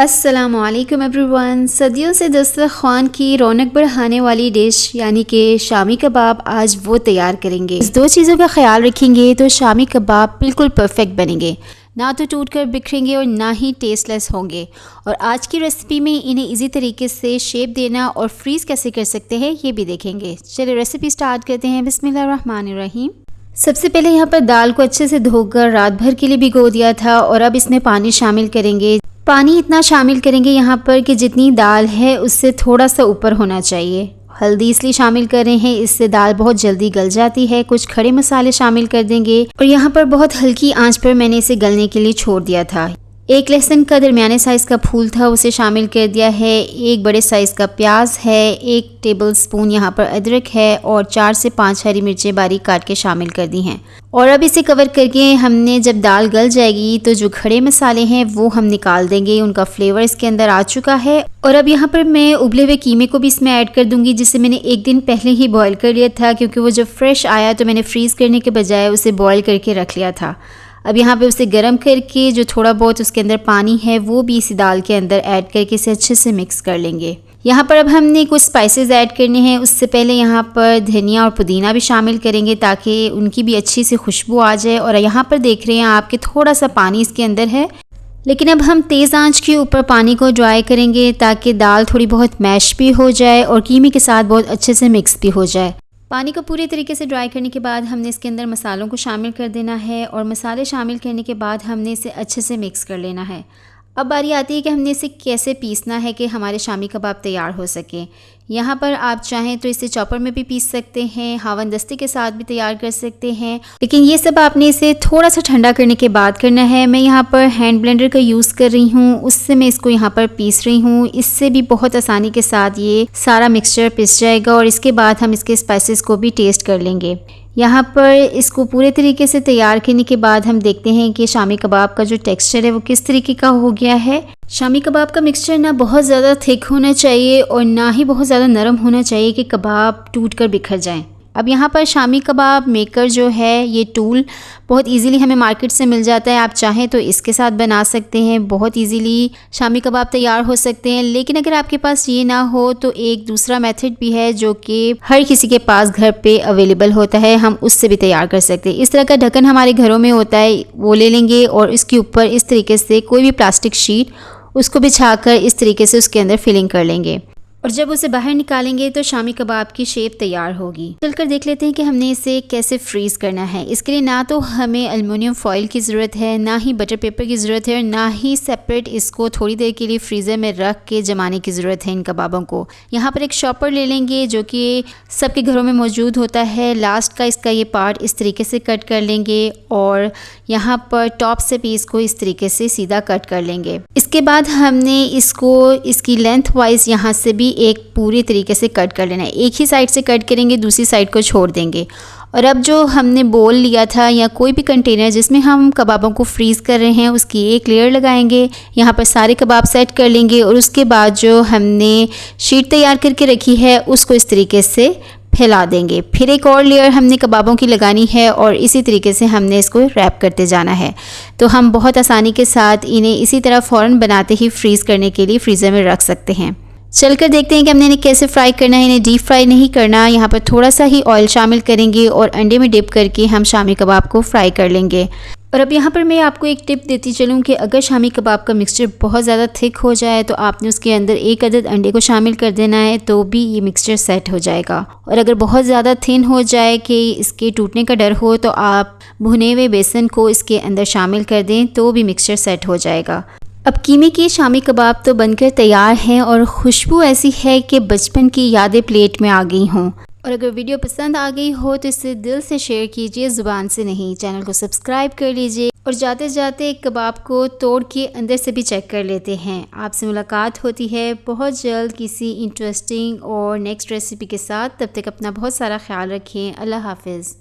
अस्सलामुअलैकुम एवरीवन। सदियों से दस्तरखान की रौनक बढ़ाने वाली डिश यानी कि शामी कबाब आज वो तैयार करेंगे। इस दो चीज़ों का ख्याल रखेंगे तो शामी कबाब बिल्कुल परफेक्ट बनेंगे, ना तो टूट कर बिखरेंगे और ना ही टेस्टलेस होंगे। और आज की रेसिपी में इन्हें इजी तरीके से शेप देना और फ्रीज़ कैसे कर सकते हैं ये भी देखेंगे। चलिए रेसिपी स्टार्ट करते हैं। बिस्मिल्लाहिर्रहमानिर्रहीम। सबसे पहले यहाँ पर दाल को अच्छे से धोकर रात भर के लिए भिगो दिया था और अब इसमें पानी शामिल करेंगे। पानी इतना शामिल करेंगे यहाँ पर कि जितनी दाल है उससे थोड़ा सा ऊपर होना चाहिए। हल्दी इसलिए शामिल कर रहे हैं, इससे दाल बहुत जल्दी गल जाती है। कुछ खड़े मसाले शामिल कर देंगे और यहाँ पर बहुत हल्की आंच पर मैंने इसे गलने के लिए छोड़ दिया था। एक लहसुन का दरमियाने साइज़ का फूल था, उसे शामिल कर दिया है। एक बड़े साइज़ का प्याज है, 1 टेबलस्पून यहाँ पर अदरक है और 4 से 5 हरी मिर्चें बारीक काट के शामिल कर दी हैं। और अब इसे कवर करके हमने जब दाल गल जाएगी तो जो खड़े मसाले हैं वो हम निकाल देंगे। उनका फ्लेवर इसके अंदर आ चुका है। और अब यहाँ पर मैं उबले हुए कीमे को भी इसमें ऐड कर दूंगी, जिसे मैंने एक दिन पहले ही बॉईल कर लिया था, क्योंकि वो जब फ्रेश आया तो मैंने फ्रीज़ करने के बजाय उसे बॉईल करके रख लिया था। अब यहाँ पे उसे गर्म करके जो थोड़ा बहुत उसके अंदर पानी है वो भी इसी दाल के अंदर ऐड करके इसे अच्छे से मिक्स कर लेंगे। यहाँ पर अब हमने कुछ स्पाइसेस ऐड करने हैं। उससे पहले यहाँ पर धनिया और पुदीना भी शामिल करेंगे ताकि उनकी भी अच्छी सी खुशबू आ जाए। और यहाँ पर देख रहे हैं आपके थोड़ा सा पानी इसके अंदर है, लेकिन अब हम तेज़ आंच के ऊपर पानी को ड्राई करेंगे ताकि दाल थोड़ी बहुत मैश भी हो जाए और कीमे के साथ बहुत अच्छे से मिक्स भी हो जाए। पानी को पूरी तरीके से ड्राई करने के बाद हमने इसके अंदर मसालों को शामिल कर देना है और मसाले शामिल करने के बाद हमने इसे अच्छे से मिक्स कर लेना है। अब बारी आती है कि हमने इसे कैसे पीसना है कि हमारे शामी कबाब तैयार हो सके। यहाँ पर आप चाहें तो इसे चॉपर में भी पीस सकते हैं, हावन दस्ती के साथ भी तैयार कर सकते हैं, लेकिन ये सब आपने इसे थोड़ा सा ठंडा करने के बाद करना है। मैं यहाँ पर हैंड ब्लेंडर का यूज़ कर रही हूँ, उससे मैं इसको यहाँ पर पीस रही हूँ। इससे भी बहुत आसानी के साथ ये सारा मिक्सचर पिस जाएगा और इसके बाद हम इसके स्पाइसेस को भी टेस्ट कर लेंगे। यहाँ पर इसको पूरे तरीके से तैयार करने के बाद हम देखते हैं कि शामी कबाब का जो टेक्सचर है वो किस तरीके का हो गया है। शामी कबाब का मिक्सचर ना बहुत ज़्यादा थिक होना चाहिए और ना ही बहुत ज़्यादा नरम होना चाहिए कि कबाब टूट कर बिखर जाएं। अब यहाँ पर शामी कबाब मेकर जो है ये टूल बहुत इजीली हमें मार्केट से मिल जाता है। आप चाहें तो इसके साथ बना सकते हैं, बहुत इजीली शामी कबाब तैयार हो सकते हैं। लेकिन अगर आपके पास ये ना हो तो एक दूसरा मेथड भी है जो कि हर किसी के पास घर पे अवेलेबल होता है, हम उससे भी तैयार कर सकते हैं। इस तरह का ढक्कन हमारे घरों में होता है, वो ले लेंगे और इसके ऊपर इस तरीके से कोई भी प्लास्टिक शीट उसको बिछाकर इस तरीके से उसके अंदर फिलिंग कर लेंगे और जब उसे बाहर निकालेंगे तो शामी कबाब की शेप तैयार होगी। चलकर देख लेते हैं कि हमने इसे कैसे फ्रीज़ करना है। इसके लिए ना तो हमें एल्युमिनियम फॉइल की ज़रूरत है, ना ही बटर पेपर की ज़रूरत है और ना ही सेपरेट इसको थोड़ी देर के लिए फ्रीज़र में रख के जमाने की ज़रूरत है इन कबाबों को। यहाँ पर एक शॉपर ले लेंगे जो कि सबके घरों में मौजूद होता है। लास्ट का इसका ये पार्ट इस तरीके से कट कर लेंगे और यहाँ पर टॉप से भी इसको इस तरीके से सीधा कट कर लेंगे। इसके बाद हमने इसको इसकी लेंथ वाइज यहाँ से भी एक पूरी तरीके से कट कर लेना है। एक ही साइड से कट करेंगे, दूसरी साइड को छोड़ देंगे। और अब जो हमने बोल लिया था या कोई भी कंटेनर जिसमें हम कबाबों को फ्रीज़ कर रहे हैं उसकी एक लेयर लगाएंगे। यहाँ पर सारे कबाब सेट कर लेंगे और उसके बाद जो हमने शीट तैयार करके रखी है उसको इस तरीके से फैला देंगे। फिर एक और लेयर हमने कबाबों की लगानी है और इसी तरीके से हमने इसको रैप करते जाना है। तो हम बहुत आसानी के साथ इन्हें इसी तरह फ़ौरन बनाते ही फ्रीज़ करने के लिए फ्रीज़र में रख सकते हैं। चलकर देखते हैं कि हमने इन्हें कैसे फ्राई करना है। इन्हें डीप फ्राई नहीं करना, यहाँ पर थोड़ा सा ही ऑयल शामिल करेंगे और अंडे में डिप करके हम शामी कबाब को फ्राई कर लेंगे। और अब यहाँ पर मैं आपको एक टिप देती चलूँ कि अगर शामी कबाब का मिक्सचर बहुत ज़्यादा थिक हो जाए तो आपने उसके अंदर 1 अदद अंडे को शामिल कर देना है, तो भी ये मिक्सचर सेट हो जाएगा। और अगर बहुत ज़्यादा थिन हो जाए कि इसके टूटने का डर हो तो आप भुने हुए बेसन को इसके अंदर शामिल कर दें, तो भी मिक्सचर सेट हो जाएगा। अब कीमे के शामी कबाब तो बनकर तैयार हैं और खुशबू ऐसी है कि बचपन की यादें प्लेट में आ गई हों। और अगर वीडियो पसंद आ गई हो तो इसे दिल से शेयर कीजिए, ज़ुबान से नहीं। चैनल को सब्सक्राइब कर लीजिए और जाते जाते एक कबाब को तोड़ के अंदर से भी चेक कर लेते हैं। आपसे मुलाकात होती है बहुत जल्द किसी इंटरेस्टिंग और नेक्स्ट रेसिपी के साथ। तब तक अपना बहुत सारा ख्याल रखें। अल्लाह हाफिज़।